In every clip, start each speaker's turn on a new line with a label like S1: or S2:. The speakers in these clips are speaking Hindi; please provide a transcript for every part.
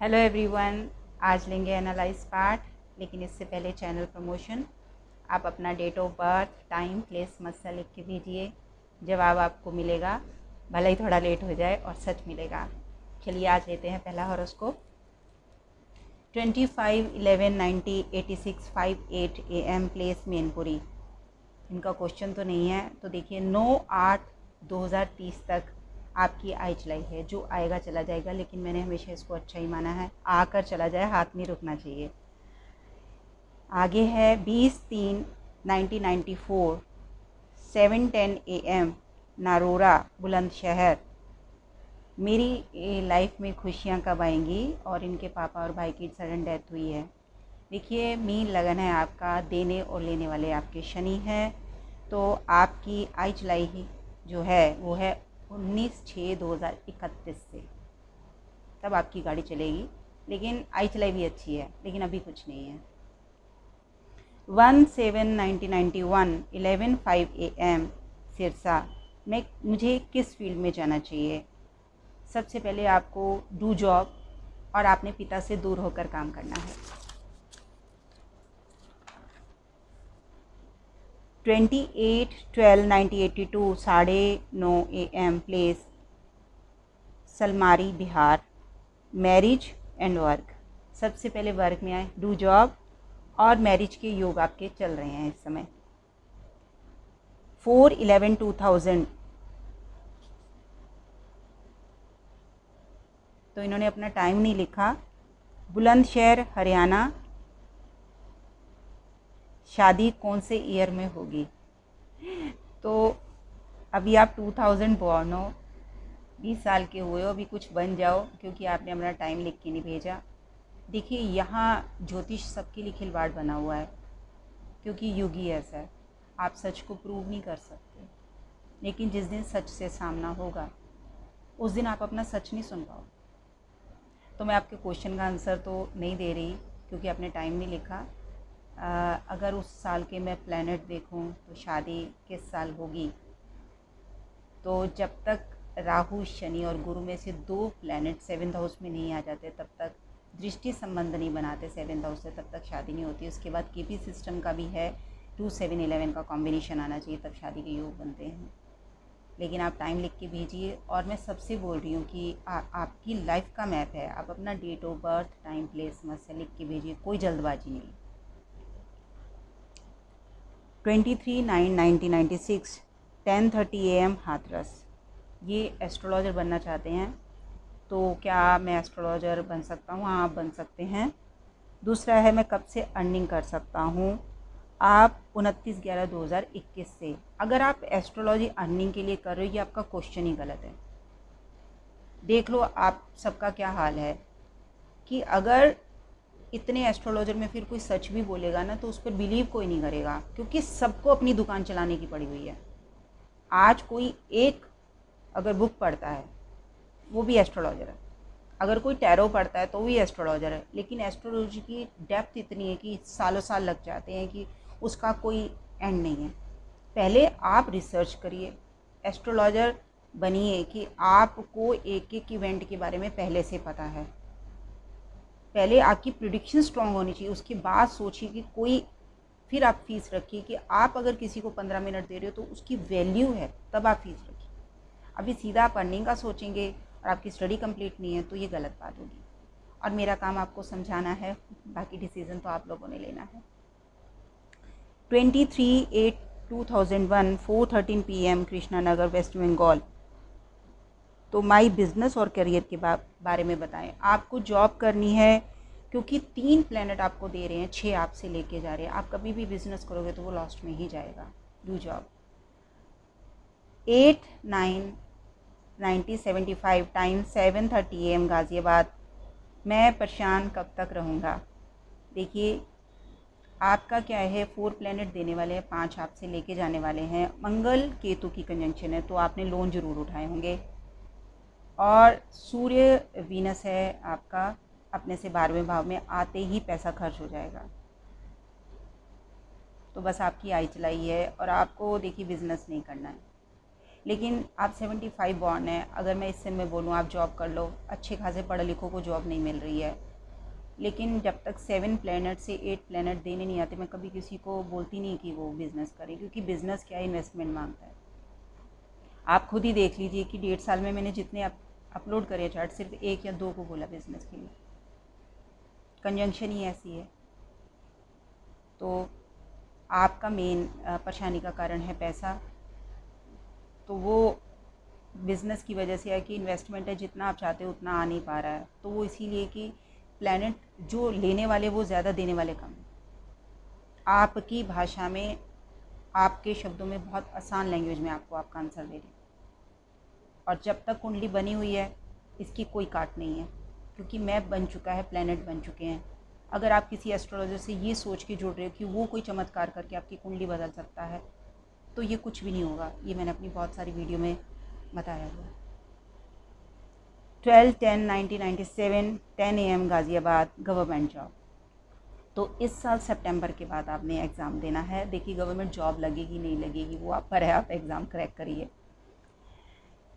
S1: हेलो एवरीवन, आज लेंगे एनालाइज पार्ट। लेकिन इससे पहले चैनल प्रमोशन। आप अपना date of birth, time, place मस्सा लिख के भेजिए। जवाब आपको मिलेगा, भले ही थोड़ा लेट हो जाए और सच मिलेगा। चलिए आज लेते हैं पहला हॉरोस्कोप। 25/11/90 86 AM, place Mainpuri. इनका क्वेश्चन तो नहीं है, तो देखिए 9/8/2030 तक आपकी आई चलाई है। जो आएगा चला जाएगा, लेकिन मैंने हमेशा इसको अच्छा ही माना है। आकर चला जाए, हाथ नहीं रुकना चाहिए। आगे है 20/3/1994 7:10 AM, नारोरा, बुलंदशहर। मेरी लाइफ में खुशियाँ कब आएंगी, और इनके पापा और भाई की सडन डेथ हुई है। देखिए मीन लगन है आपका, देने और लेने वाले आपके शनि हैं। तो आपकी आई चलाई ही जो है वो है 19/6/2031 से, तब आपकी गाड़ी चलेगी। लेकिन आई चलाई भी अच्छी है, लेकिन अभी कुछ नहीं है। 1/7/1991 11:05 AM, सिरसा। मुझे किस फील्ड में जाना चाहिए? सबसे पहले आपको डू जॉब, और आपने पिता से दूर होकर काम करना है। 28/12/1982 9:30 AM, place Salmari, Bihar. Marriage and work. सबसे पहले वर्क में आए, डू जॉब, और मैरिज के योग आपके चल रहे हैं इस समय। 4/11/2000, तो इन्होंने अपना टाइम नहीं लिखा। बुलंदशहर, हरियाणा। शादी कौन से ईयर में होगी? तो अभी आप 2000 बॉर्न हो, 20 साल के हुए हो, अभी कुछ बन जाओ, क्योंकि आपने अपना टाइम लिख के नहीं भेजा। देखिए यहाँ ज्योतिष सबके लिए खिलवाड़ बना हुआ है, क्योंकि युग ही ऐसा है। आप सच को प्रूव नहीं कर सकते, लेकिन जिस दिन सच से सामना होगा उस दिन आप अपना सच नहीं सुन पाओ। तो मैं आपके क्वेश्चन का आंसर तो नहीं दे रही, क्योंकि आपने टाइम नहीं लिखा। अगर उस साल के मैं प्लैनेट देखूं तो शादी किस साल होगी, तो जब तक राहु, शनि और गुरु में से 2 प्लैनेट 7th हाउस में नहीं आ जाते, तब तक दृष्टि संबंध नहीं बनाते 7th हाउस से, तब तक शादी नहीं होती। उसके बाद केपी सिस्टम का भी है, 2 7 11 का कॉम्बिनेशन आना चाहिए, तब शादी के योग बनते हैं। लेकिन आप टाइम लिख के भेजिए। और मैं सबसे बोल रही हूँ कि आपकी लाइफ का मैप है, आप अपना date of birth, time, place मस्सा लिख के भेजिए, कोई जल्दबाजी नहीं। 23/9/1996 10:30 AM, हाथरस। ये एस्ट्रोलॉजर बनना चाहते हैं, तो क्या मैं एस्ट्रोलॉजर बन सकता हूँ? हाँ, आप बन सकते हैं। दूसरा है, मैं कब से अर्निंग कर सकता हूँ? आप 29/11/2021 से। अगर आप एस्ट्रोलॉजी अर्निंग के लिए कर रहे हो, ये आपका क्वेश्चन ही गलत है। देख लो आप सबका क्या हाल है, कि अगर इतने एस्ट्रोलॉजर में फिर कोई सच भी बोलेगा ना, तो उस पर बिलीव कोई नहीं करेगा, क्योंकि सबको अपनी दुकान चलाने की पड़ी हुई है। आज कोई एक अगर बुक पढ़ता है, वो भी एस्ट्रोलॉजर है। अगर कोई टैरो पढ़ता है तो भी एस्ट्रोलॉजर है। लेकिन एस्ट्रोलॉजी की डेप्थ इतनी है कि सालों साल लग जाते हैं, कि उसका कोई एंड नहीं है। पहले आप रिसर्च करिए, एस्ट्रोलॉजर बनिए कि आपको एक एक इवेंट के बारे में पहले से पता है। पहले आपकी प्रिडिक्शन स्ट्रांग होनी चाहिए, उसके बाद सोचिए कि कोई, फिर आप फीस रखिए कि आप अगर किसी को 15 मिनट दे रहे हो तो उसकी वैल्यू है, तब आप फीस रखिए। अभी सीधा आप अर्निंग का सोचेंगे और आपकी स्टडी कंप्लीट नहीं है, तो ये गलत बात होगी। और मेरा काम आपको समझाना है, बाकी डिसीजन तो आप लोगों ने लेना है। 23/8/2001 4:13 PM, कृष्णा नगर, वेस्ट बंगाल। तो माई बिजनेस और करियर के बारे में बताएं। आपको जॉब करनी है, क्योंकि 3 प्लैनेट आपको दे रहे हैं, 6 आपसे लेके जा रहे हैं। आप कभी भी बिजनेस करोगे तो वो लॉस्ट में ही जाएगा। Do job. 8/9/1975, time 7:30 AM, Ghaziabad. मैं परेशान कब तक रहूँगा? देखिए आपका क्या है, 4 प्लैनेट देने वाले हैं, 5 आपसे लेके जाने वाले हैं। मंगल केतु की कंजंक्शन है, तो आपने लोन ज़रूर उठाए होंगे। और सूर्य वीनस है आपका अपने से 12वें भाव में, आते ही पैसा खर्च हो जाएगा। तो बस आपकी आई चलाई है, और आपको देखिए बिजनेस नहीं करना है। लेकिन आप 75 बॉर्न है, अगर मैं इससे मैं बोलूँ आप जॉब कर लो, अच्छे खासे पढ़े लिखों को जॉब नहीं मिल रही है। लेकिन जब तक 7 प्लैनेट से 8 प्लैनेट देने नहीं आते, मैं कभी किसी को बोलती नहीं कि वो बिज़नेस करे, क्योंकि बिज़नेस क्या इन्वेस्टमेंट मांगता है। आप खुद ही देख लीजिए कि 1.5 साल में मैंने जितने अपलोड करे चार्ट, सिर्फ 1 या 2 को बोला बिज़नेस के लिए। कंजंक्शन ही ऐसी है। तो आपका मेन परेशानी का कारण है पैसा, तो वो बिज़नेस की वजह से है कि इन्वेस्टमेंट है, जितना आप चाहते हो उतना आ नहीं पा रहा है। तो वो इसीलिए कि प्लैनेट जो लेने वाले वो ज़्यादा, देने वाले कम। आपकी भाषा में, आपके शब्दों में, बहुत आसान लैंग्वेज में आपको आपका आंसर दे रही। और जब तक कुंडली बनी हुई है इसकी कोई काट नहीं है, क्योंकि मैप बन चुका है, प्लैनेट बन चुके हैं। अगर आप किसी एस्ट्रोलॉजर से ये सोच के जुड़ रहे हो कि वो कोई चमत्कार करके आपकी कुंडली बदल सकता है, तो ये कुछ भी नहीं होगा। ये मैंने अपनी बहुत सारी वीडियो में बताया हुआ। 12/10/1997 10 AM गाज़ियाबाद, गवर्नमेंट जॉब। तो इस साल सितंबर के बाद आपने एग्ज़ाम देना है। देखिए गवर्नमेंट जॉब लगेगी नहीं लगेगी वो आप पर है, आप एग्ज़ाम क्रैक करिए।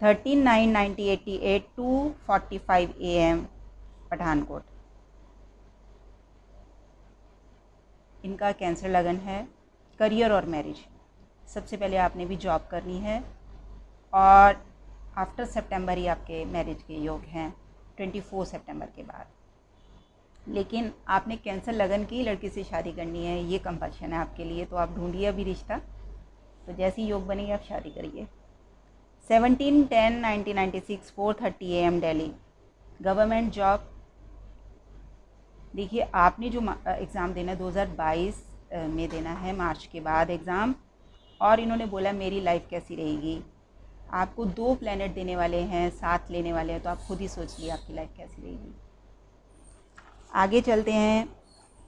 S1: 13/9/1988 2:45 AM पठानकोट। इनका कैंसर लगन है। करियर और मैरिज, सबसे पहले आपने भी जॉब करनी है और आफ्टर सितंबर ही आपके मैरिज के योग हैं, 24 सितंबर के बाद। लेकिन आपने कैंसर लगन की लड़की से शादी करनी है, ये कंपल्शन है आपके लिए। तो आप ढूंढिए अभी रिश्ता, तो जैसी योग बनेगी आप शादी करिए। 17/10/1996 4:30 AM दिल्ली, गवर्नमेंट जॉब। देखिए आपने जो एग्ज़ाम देना है 2022 में देना है, मार्च के बाद एग्ज़ाम। और इन्होंने बोला मेरी लाइफ कैसी रहेगी। आपको 2 प्लैनेट देने वाले हैं, 7 लेने वाले हैं, तो आप खुद ही सोच लिए आपकी लाइफ कैसी रहेगी। आगे चलते हैं।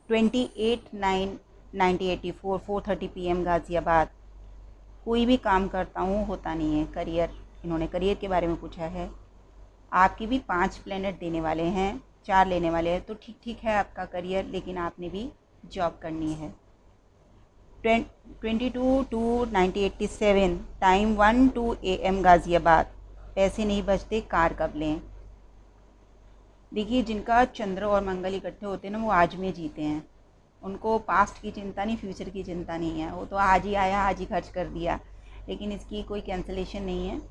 S1: 28/9/1984 4:30 PM गाज़ियाबाद। कोई भी काम करता हूँ होता नहीं है। करियर, इन्होंने करियर के बारे में पूछा है। आपकी भी 5 प्लैनेट देने वाले हैं, 4 लेने वाले हैं, तो ठीक है आपका करियर, लेकिन आपने भी जॉब करनी है। 22/2/1987 टाइम 1:02 AM गाज़ियाबाद। पैसे नहीं बचते, कार कब लें। देखिए जिनका चंद्र और मंगल इकट्ठे होते हैं ना, वो आज में जीते हैं। उनको पास्ट की चिंता नहीं, फ्यूचर की चिंता नहीं है। वो तो आज ही आया, आज ही खर्च कर दिया, लेकिन इसकी कोई कैंसलेशन नहीं है।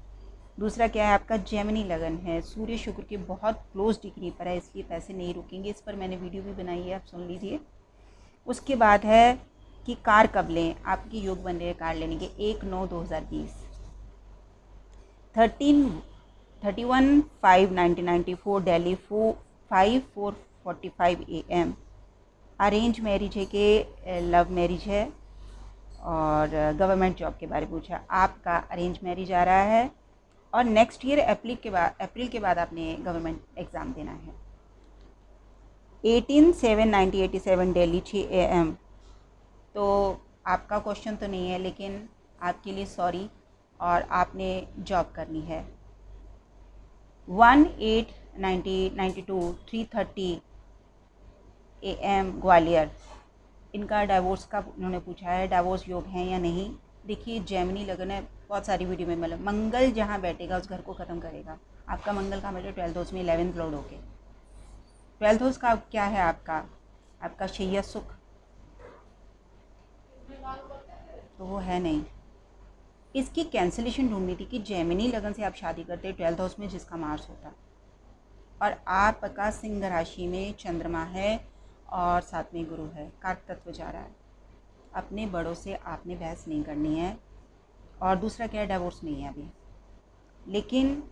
S1: दूसरा क्या है, आपका जेमिनी लगन है, सूर्य शुक्र के बहुत क्लोज डिग्री पर है, इसलिए पैसे नहीं रुकेंगे। इस पर मैंने वीडियो भी बनाई है, आप सुन लीजिए। उसके बाद है कि कार कब लें। आपकी योग बन रहे हैं कार लेने के 1/9/2020। 31/5/1994 दिल्ली 4:45 AM। अरेंज मैरिज है कि लव मैरिज है, और गवर्नमेंट जॉब के बारे में पूछा। आपका अरेंज मैरिज आ रहा है और नेक्स्ट ईयर अप्रैल के बाद आपने गवर्नमेंट एग्ज़ाम देना है। 18/7/1987 दिल्ली 6 AM। तो आपका क्वेश्चन तो नहीं है, लेकिन आपके लिए सॉरी, और आपने जॉब करनी है। 1/8/1992 3:30 AM ग्वालियर। इनका डाइवोर्स का उन्होंने पूछा है, डाइवोर्स योग है या नहीं। देखिए जेमिनी लगन है, बहुत सारी वीडियो में मतलब मंगल जहाँ बैठेगा उस घर को ख़त्म करेगा। आपका मंगल का मतलब 12th हाउस में 11th लॉर्ड होके। 12th हाउस का क्या है आपका शैया सुख, तो वो है नहीं। इसकी कैंसिलेशन ढूंढनी थी कि जेमिनी लगन से आप शादी करते 12th हाउस में जिसका मार्स होता, और आपका सिंह राशि में चंद्रमा है और साथ में गुरु है, कारक तत्व जा रहा है। अपने बड़ों से आपने बहस नहीं करनी है। और दूसरा क्या है, डाइवोर्स नहीं है अभी, लेकिन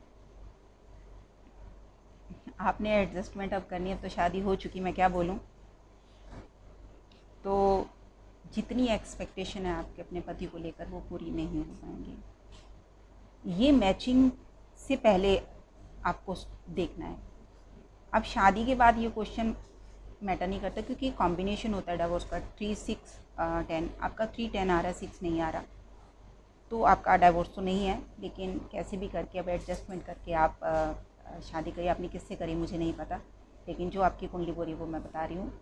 S1: आपने एडजस्टमेंट अब करनी है। अब तो शादी हो चुकी, मैं क्या बोलूँ। तो जितनी एक्सपेक्टेशन है आपके अपने पति को लेकर, वो पूरी नहीं हो पाएंगी। ये मैचिंग से पहले आपको देखना है। अब शादी के बाद ये क्वेश्चन मैटर नहीं करता, क्योंकि कॉम्बिनेशन होता है डाइवोर्स का। 3 6 10, आपका 3 10 आ रहा है, 6 नहीं आ रहा, तो आपका डाइवोर्स तो नहीं है। लेकिन कैसे भी करके अब एडजस्टमेंट करके आप शादी करिए। आपने किससे करी मुझे नहीं पता, लेकिन जो आपकी कुंडली बोरी वो मैं बता रही हूँ।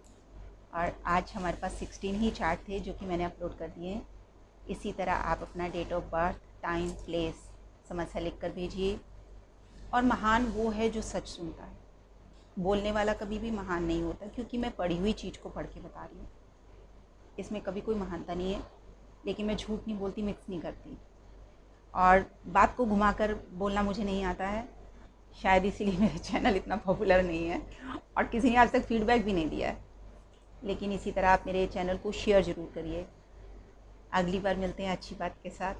S1: और आज हमारे पास 16 ही चार्ट थे जो कि मैंने अपलोड कर दिए हैं। इसी तरह आप अपना date of birth, time, place समस्या लिख कर भेजिए। और महान वो है जो सच सुनता है। बोलने वाला कभी भी महान नहीं होता, क्योंकि मैं पढ़ी हुई चीज़ को पढ़ के बता रही हूँ। इसमें कभी कोई महानता नहीं है, लेकिन मैं झूठ नहीं बोलती, मिक्स नहीं करती। और बात को घुमाकर बोलना मुझे नहीं आता है, शायद इसीलिए मेरा चैनल इतना पॉपुलर नहीं है और किसी ने आज तक फीडबैक भी नहीं दिया है। लेकिन इसी तरह आप मेरे चैनल को शेयर ज़रूर करिए। अगली बार मिलते हैं अच्छी बात के साथ।